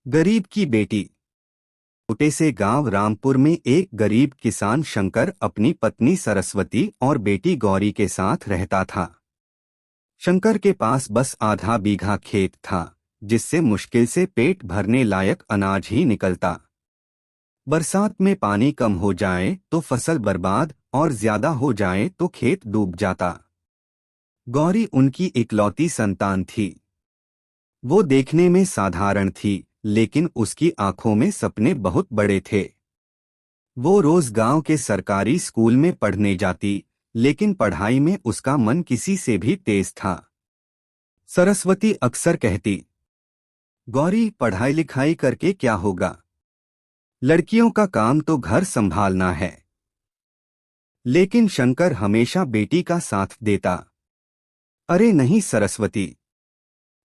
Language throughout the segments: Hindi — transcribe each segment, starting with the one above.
गरीब की बेटी। छोटे से गांव रामपुर में एक गरीब किसान शंकर अपनी पत्नी सरस्वती और बेटी गौरी के साथ रहता था। शंकर के पास बस आधा बीघा खेत था, जिससे मुश्किल से पेट भरने लायक अनाज ही निकलता। बरसात में पानी कम हो जाए तो फसल बर्बाद और ज्यादा हो जाए तो खेत डूब जाता। गौरी उनकी इकलौती संतान थी। वो देखने में साधारण थी, लेकिन उसकी आंखों में सपने बहुत बड़े थे। वो रोज गांव के सरकारी स्कूल में पढ़ने जाती, लेकिन पढ़ाई में उसका मन किसी से भी तेज था। सरस्वती अक्सर कहती, गौरी पढ़ाई लिखाई करके क्या होगा, लड़कियों का काम तो घर संभालना है। लेकिन शंकर हमेशा बेटी का साथ देता। अरे नहीं सरस्वती,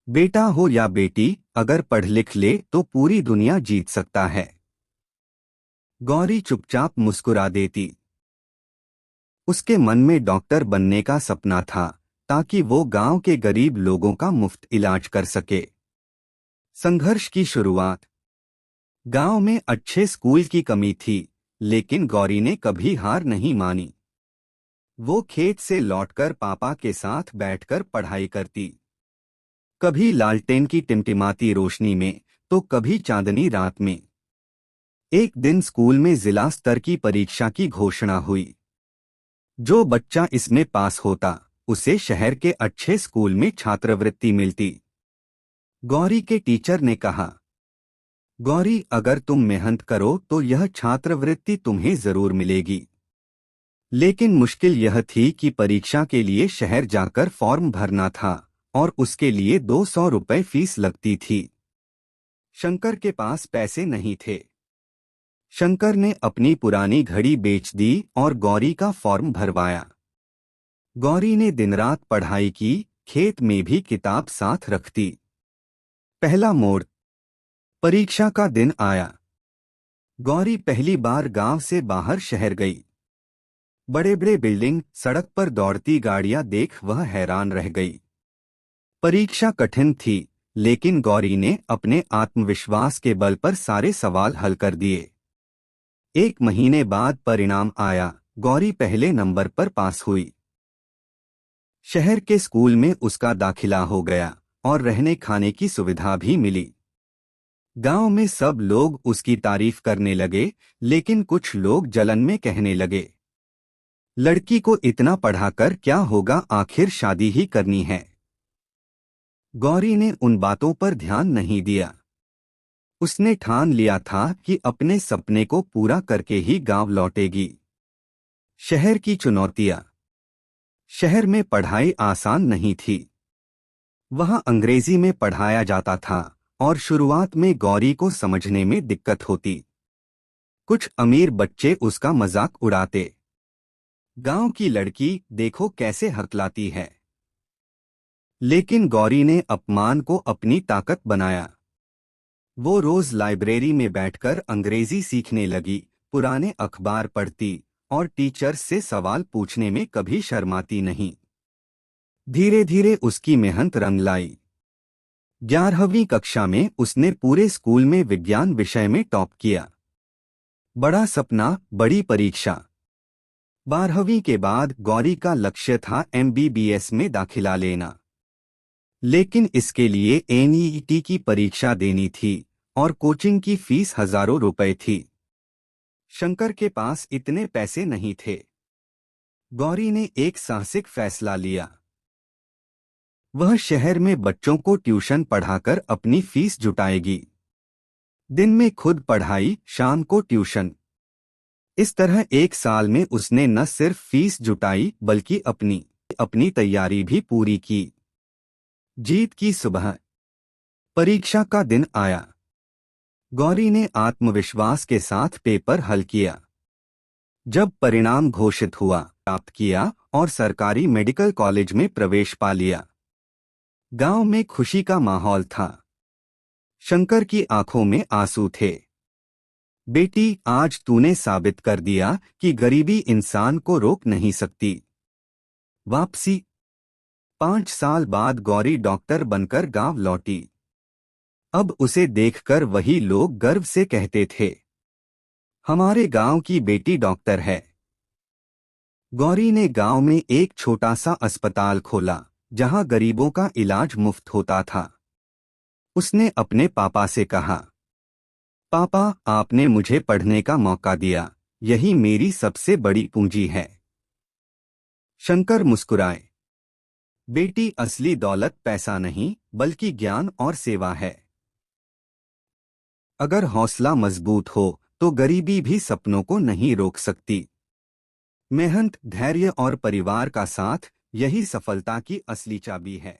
बेटा हो या बेटी, अगर पढ़ लिख ले तो पूरी दुनिया जीत सकता है। गौरी चुपचाप मुस्कुरा देती। उसके मन में डॉक्टर बनने का सपना था, ताकि वो गांव के गरीब लोगों का मुफ्त इलाज कर सके। संघर्ष की शुरुआत। गांव में अच्छे स्कूल की कमी थी, लेकिन गौरी ने कभी हार नहीं मानी। वो खेत से लौटकर पापा के साथ बैठकर पढ़ाई करती। कभी लालटेन की टिमटिमाती रोशनी में, तो कभी चांदनी रात में। एक दिन स्कूल में जिला स्तर की परीक्षा की घोषणा हुई। जो बच्चा इसमें पास होता, उसे शहर के अच्छे स्कूल में छात्रवृत्ति मिलती। गौरी के टीचर ने कहा, गौरी अगर तुम मेहनत करो तो यह छात्रवृत्ति तुम्हें जरूर मिलेगी। लेकिन मुश्किल यह थी कि परीक्षा के लिए शहर जाकर फॉर्म भरना था, और उसके लिए 200 रुपए फीस लगती थी। शंकर के पास पैसे नहीं थे। शंकर ने अपनी पुरानी घड़ी बेच दी और गौरी का फॉर्म भरवाया। गौरी ने दिन रात पढ़ाई की, खेत में भी किताब साथ रखती। पहला मोड़। परीक्षा का दिन आया। गौरी पहली बार गांव से बाहर शहर गई। बड़े बड़े बिल्डिंग, सड़क पर दौड़ती गाड़ियां देख वह हैरान रह गई। परीक्षा कठिन थी, लेकिन गौरी ने अपने आत्मविश्वास के बल पर सारे सवाल हल कर दिए। एक महीने बाद परिणाम आया। गौरी पहले नंबर पर पास हुई। शहर के स्कूल में उसका दाखिला हो गया, और रहने खाने की सुविधा भी मिली। गांव में सब लोग उसकी तारीफ करने लगे, लेकिन कुछ लोग जलन में कहने लगे, लड़की को इतना पढ़ाकर क्या होगा, आखिर शादी ही करनी है। गौरी ने उन बातों पर ध्यान नहीं दिया। उसने ठान लिया था कि अपने सपने को पूरा करके ही गांव लौटेगी। शहर की चुनौतियां। शहर में पढ़ाई आसान नहीं थी। वहां अंग्रेजी में पढ़ाया जाता था, और शुरुआत में गौरी को समझने में दिक्कत होती। कुछ अमीर बच्चे उसका मजाक उड़ाते, गांव की लड़की देखो कैसे हकलाती है। लेकिन गौरी ने अपमान को अपनी ताकत बनाया। वो रोज लाइब्रेरी में बैठकर अंग्रेजी सीखने लगी, पुराने अखबार पढ़ती, और टीचर्स से सवाल पूछने में कभी शर्माती नहीं। धीरे धीरे उसकी मेहनत रंग लाई। 11वीं कक्षा में उसने पूरे स्कूल में विज्ञान विषय में टॉप किया। बड़ा सपना, बड़ी परीक्षा। 12वीं के बाद गौरी का लक्ष्य था MBBS में दाखिला लेना। लेकिन इसके लिए NEET की परीक्षा देनी थी, और कोचिंग की फीस हजारों रुपए थी। शंकर के पास इतने पैसे नहीं थे। गौरी ने एक साहसिक फैसला लिया। वह शहर में बच्चों को ट्यूशन पढ़ाकर अपनी फीस जुटाएगी। दिन में खुद पढ़ाई, शाम को ट्यूशन। इस तरह एक साल में उसने न सिर्फ फीस जुटाई, बल्कि अपनी तैयारी भी पूरी की। जीत की सुबह। परीक्षा का दिन आया। गौरी ने आत्मविश्वास के साथ पेपर हल किया। जब परिणाम घोषित हुआ, प्राप्त किया और सरकारी मेडिकल कॉलेज में प्रवेश पा लिया। गांव में खुशी का माहौल था। शंकर की आंखों में आंसू थे। बेटी, आज तूने साबित कर दिया कि गरीबी इंसान को रोक नहीं सकती। वापसी। 5 साल बाद गौरी डॉक्टर बनकर गांव लौटी। अब उसे देखकर वही लोग गर्व से कहते थे, हमारे गांव की बेटी डॉक्टर है। गौरी ने गांव में एक छोटा सा अस्पताल खोला, जहां गरीबों का इलाज मुफ्त होता था। उसने अपने पापा से कहा, पापा, आपने मुझे पढ़ने का मौका दिया, यही मेरी सबसे बड़ी पूंजी है। शंकर मुस्कुराए, बेटी, असली दौलत पैसा नहीं बल्कि ज्ञान और सेवा है। अगर हौसला मजबूत हो तो गरीबी भी सपनों को नहीं रोक सकती। मेहनत, धैर्य और परिवार का साथ, यही सफलता की असली चाबी है।